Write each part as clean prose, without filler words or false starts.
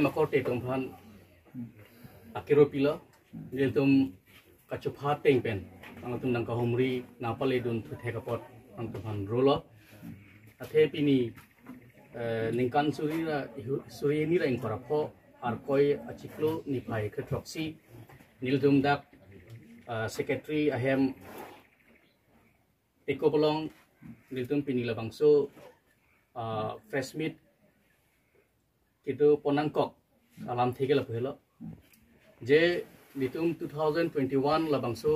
claim akorte tum phan akiro pila nil tum kachupa teng pen ang tum nang kahumri napale dun thu thekapot ang tum phan rolo athe pini ningkan suri ni ra ingkorapho ar koi achiklo ni phai khetroksi nil tum dak secretary ahem Eko Polong niltum pinila bangso fresh meat itu ponangkok alam thege la phelo je nitum 2021 la bangso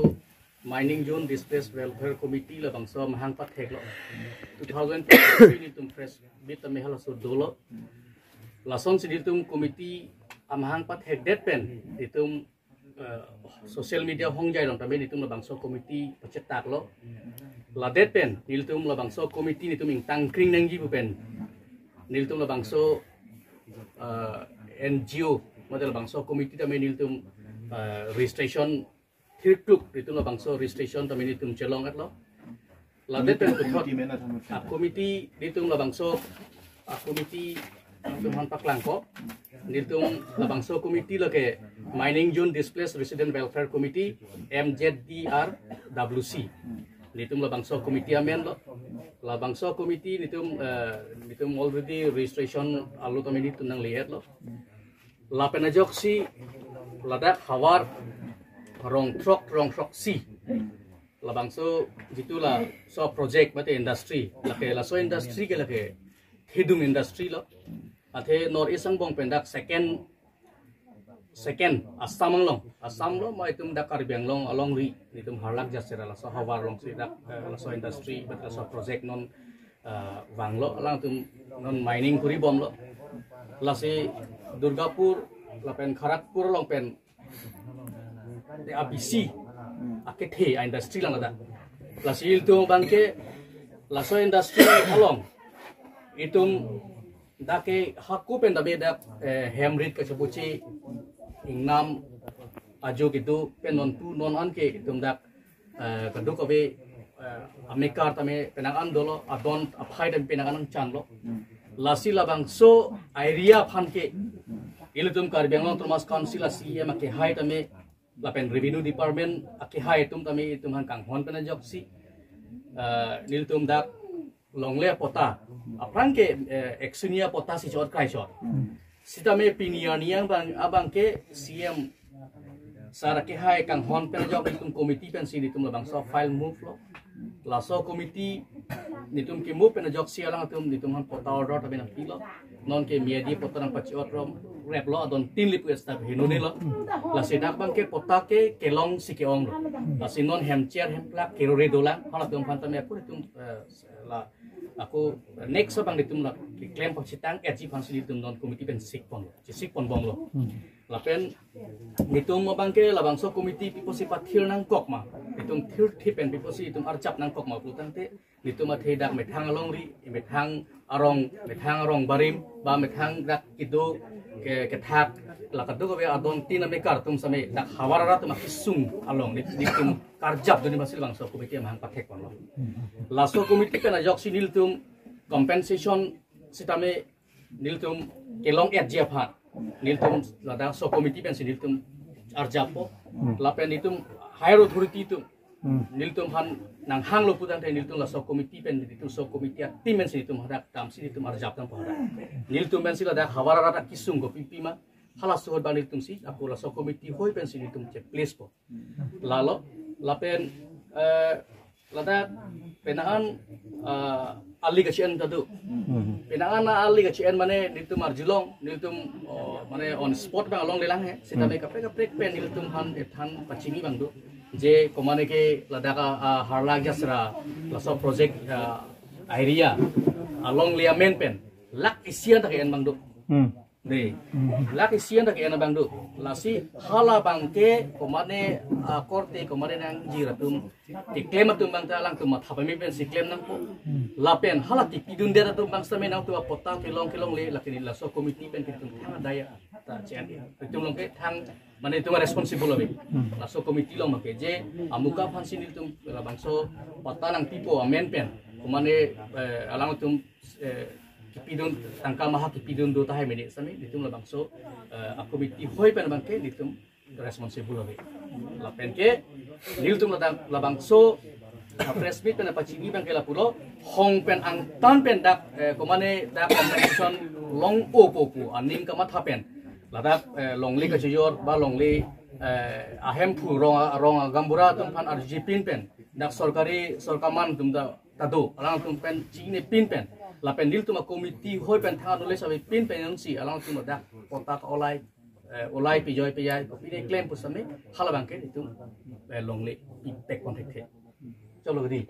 mining zone displaced welfare committee la bangso mahang pat theglo 2023 nitum fresh meat ta mehala so dolo lason siditum committee amahang pat heg det pen nitum social media hong jai dong tabe nitum la bangso committee pacetak lo ladet pen niltum la bangso committee nitum ing tangkring nangji bu pen niltum la bangso NGO model bangso committee tamen niltum registration thirkluk nitum la bangso registration tamen nitum chelong atlo ladet pen committee nitum la bangso committee nitum han paklangko niltum la bangso committee la ke mining zone displaced resident welfare committee MZDRWC nitum la bangso committee amen lo la bangso committee nitum already registration alu tamen nitum nang lihat lo la penajok si ladak hawar rong trok si la bangso gitulah so project mate industry la so industry ke hidung industry lo athe nor isang bong pendak second Assam lo mai tum dak Karbiang long along ri nitum harlak jasera la so hawar long si dak la so industry but la so project non wanglo lang tum non mining kuri bom lo la si Durgapur la pen Kharagpur long pen de ABC akethe industry lang ada la si itu bangke la so industry along itum dake hakku pen dabe dak hemrit ke sebuci ingnam ajo gitu penon tu non an ke itum dak keduk abe Amerika tame penangan dolo adon aphai dan penangan chan lo lasi labang so area phan ke ilutum Karbiang long Thomas Council asi ma ke hai tame lapen revenue department ake hai tum tame itum han kang hon pena job si niltum dak longle pota aprang ke eksunia pota si chot kai chot sitame pinianiang bang abang ke CM sara ke hai kang hon pen job itum committee pen si nitum labang so file move lo la so committee nitum ke move pen job si alang tum nitum han pota order tabe na kilo non ke miadi pota nang pachiot rom rep lo adon tin lip estab hinone lo la sedak bang ke pota ke kelong si ke ong lo la sinon hem chair hem plak ke re dolang hala tum phan tame aku tum la aku next bang ditum la claim pachitang etji fansi ditum non committee pen sik pon bong lo lapen nitum bang ke la bangso committee pipo si pathir nang kok ma ditum thir thipen pipo si ditum archap nang kok ma putang te nitum a thedak methang along ri methang arong barim ba methang dak kido ke thak la kadu ko be adon tin ame kar tum same dak hawara tum kisung along ditum karjap doni masil bangso committee mahang pathek pon lo laso committee kana jok sinil tum compensation sitame niltum kelong etji aphat niltum lada so committee pen siniltum arjapo lapen nitum higher authority tum niltum han nang hang lo putan te niltum la so committee pen ditum so committee tim men sinitum hadak tam sinitum arjap tam pada niltum men sila dak hawara rata kisung go pipima halas so ban niltum si aku la so committee hoi pen sinitum che place po lalo lapen lada penaan ali kacien tadu penaan ali kacien mane niltum arjulong niltum mane on spot bang along lelang he sitame kapre pen niltum han ethan pachingi bang do je komane ke ladaka harlag jasra laso project area along liamen pen lak isian tak en bang do de lak isian tak en bang do lasi hala bang ke komane korte komane nang jiratum diklaim atum bang talang tum thapami pen siklaim nang po lapen hala ti pidun dera tum bang stamen nang tu pota kilong le lakini laso committee pen kitum daya ta chen itum long ke thang mane itu responsible abi laso committee long make je amuka fansin itu bangso pata nang tipo amen pen kumane alang tum kipidon tangkal maha kipidon do tahay menit sami ditum la bangso komiti hoi pen bangke ditum responsible lagi lapen ke nil tum la bangso press meet pen apa cini bangke la pulo hong pen ang tan pen dak komane dak competition long opo aning kamat hapen ladak longli ka jor ba longli ahem pu rong gambura tum pan arjipin pen dak sorkaman tum da tado alang tum pen cini pin pen lapen nil tum komiti hoi pen tha nulis sabi pin pen yang si alang tum dak potak olai pijoi pijai pine claim pusame hala bangke itu longli tek kontek chalo gadi